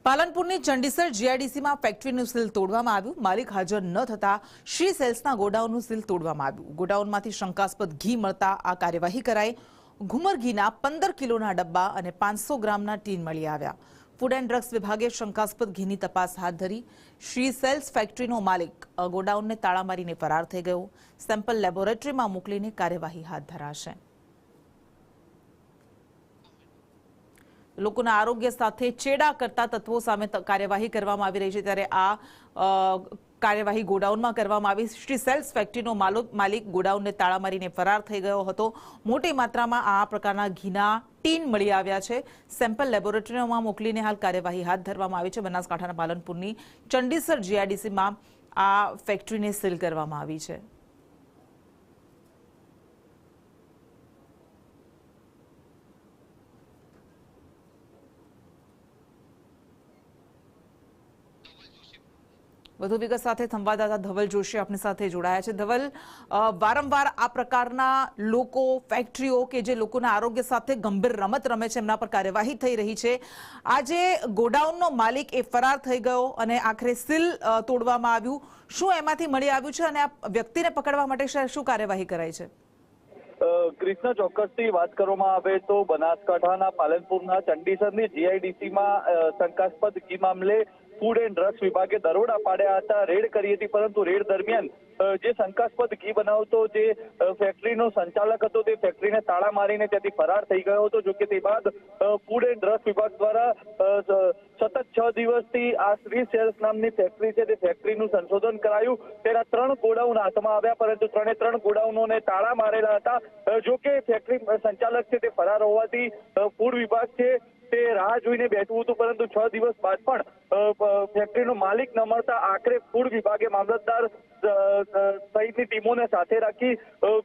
પાલનપુરની Chandisar જીઆઈડીસીમાં ફેક્ટરીનું seal તોડવામાં આવ્યું। માલિક હાજર ન થતા શ્રી સેલ્સના ગોડાઉનનું સીલ તોડવામાં આવ્યું। ગોડાઉનમાંથી શંકાસ્પદ ઘી મળતા આ કાર્યવાહી કરાઈ। ઘુમર ઘીના 15 કિલોના ડબ્બા અને 500 ગ્રામના ટીન મળી આવ્યા। ફૂડ એન્ડ ડ્રગ્સ વિભાગે શંકાસ્પદ ઘીની તપાસ હાથ ધરી। શ્રી સેલ્સ ફેક્ટરીનો માલિક ગોડાઉનને તાળા મારીને ફરાર થઈ ગયો। સેમ્પલ લેબોરેટરીમાં મોકલીને કાર્યવાહી હાથ ધરાશે। લોકોના આરોગ્ય સાથે ચેડા કરતા તત્વો સામે કાર્યવાહી કરવામાં આવી રહી છે, ત્યારે આ કાર્યવાહી ગોડાઉનમાં કરવામાં આવી। શ્રી સેલ્સ ફેક્ટરીનો માલિક ગોડાઉનને તાળા મારીને ફરાર થઈ ગયો હતો। મોટી માત્રામાં આ પ્રકારના ઘીના ટીન મળી આવ્યા છે। સેમ્પલ લેબોરેટરીમાં મોકલીને હાલ કાર્યવાહી હાથ ધરવામાં આવી છે। બનાસકાંઠાના પાલનપુરની ચંડીસર જીઆઈડીસીમાં આ ફેક્ટરીને સીલ કરવામાં આવી છે। વધુ વિગત સાથે સંવાદદાતા ધવલ જોશી આપણી સાથે જોડાયા છે। ધવલ, વારંવાર આ પ્રકારના લોકો, ફેક્ટરીઓ કે જે લોકોના આરોગ્ય સાથે ગંભીર રમત રમે છે, એમના પર કાર્યવાહી થઈ રહી છે। આજે ગોડાઉનનો માલિક એ ફરાર થઈ ગયો અને આખરે સીલ તોડવામાં આવ્યું। શું એમાંથી મળી આવ્યું છે અને આ વ્યક્તિને પકડવા માટે શું કાર્યવાહી કરાઈ છે? ક્રિષ્ના, ચોક્કસથી વાત કરવામાં આવે તો બનાસકાંઠાના પાલનપુરના ચંડીસરની જીઆઈડીસીમાં શંકાસ્પદ ઘી મામલે ફૂડ એન્ડ ડ્રગ્સ વિભાગે દરોડા પાડ્યા હતા, રેડ કરી હતી। પરંતુ રેડ દરમિયાન જે શંકાસ્પદ ઘી બનાવતો જે ફેક્ટરીનો સંચાલક હતો તે ફેક્ટરીને તાળા મારીને ત્યાંથી ફરાર થઈ ગયો હતો। જોકે તે બાદ ફૂડ એન્ડ ડ્રગ્સ વિભાગ દ્વારા સતત 6 દિવસથી આ શ્રી સેલ્સ નામની ફેક્ટરી છે તે ફેક્ટરીનું સંશોધન કરાયું। તેના 3 ગોડાઉન હાથમાં આવ્યા, પરંતુ 3 ગોડાઉનોને તાળા મારેલા હતા। જોકે ફેક્ટરી સંચાલક છે તે ફરાર હોવાથી ફૂડ વિભાગ છે તે રાહ જોઈને બેઠું હતું, પરંતુ 6 દિવસ બાદ પણ ફેક્ટરીનો માલિક ન મળતા આખરે ફૂડ વિભાગે મામલતદાર સહિતની ટીમોને સાથે રાખી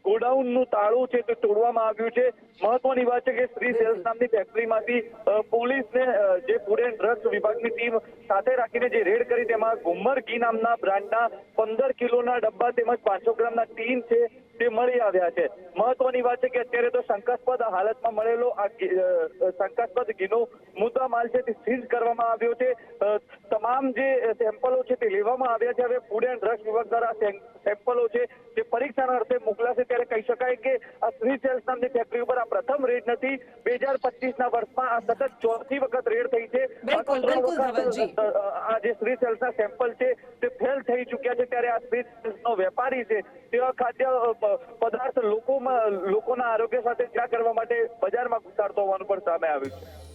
ગોડાઉનનું તાળું છે તે તોડવામાં આવ્યું છે। મહત્વની વાત છે કે શ્રી સેલ્સ નામની ફેક્ટરીમાંથી પોલીસને જે ફૂડ એન્ડ ડ્રગ્સ વિભાગની ટીમ સાથે રાખીને જે રેડ કરી તેમાં ઘુમર ઘી નામના બ્રાન્ડના 15 કિલોના ડબ્બા તેમજ 500 ગ્રામના ટીન છે તે મળી આવ્યા છે। મહત્વની વાત છે કે અત્યારે તો શંકાસ્પદ હાલતમાં મળેલો આ શંકાસ્પદ ઘીનો મુદ્દા માલ છે તે સીઝ કરવામાં આવ્યો છે। તમામ જે સેમ્પલો છે તે લેવામાં આવ્યા છે। હવે ફૂડ એન્ડ ડ્રગ્સ વિભાગ દ્વારા સેમ્પલો છે તે પરીક્ષણ અર્થે મોકલાશે। ત્યારે કહી શકાય કે આ શ્રી સેલ્સ નામની ફેક્ટરી ઉપર આ પ્રથમ રેડ નથી। 2025ના વર્ષમાં આ સતત 4થી વખત રેડ થઈ છે। આ જે શ્રી સેલ્સના સેમ્પલ છે તે ફેલ થઈ ચુક્યા છે। ત્યારે આ શ્રી સેલ્સનો વેપારી છે તેવા ખાદ્ય પદાર્થ લોકોના આરોગ્ય સાથે ચેડા કરવા માટે બજારમાં ઘુસાડતો હોવાનું પણ સામે આવ્યું છે।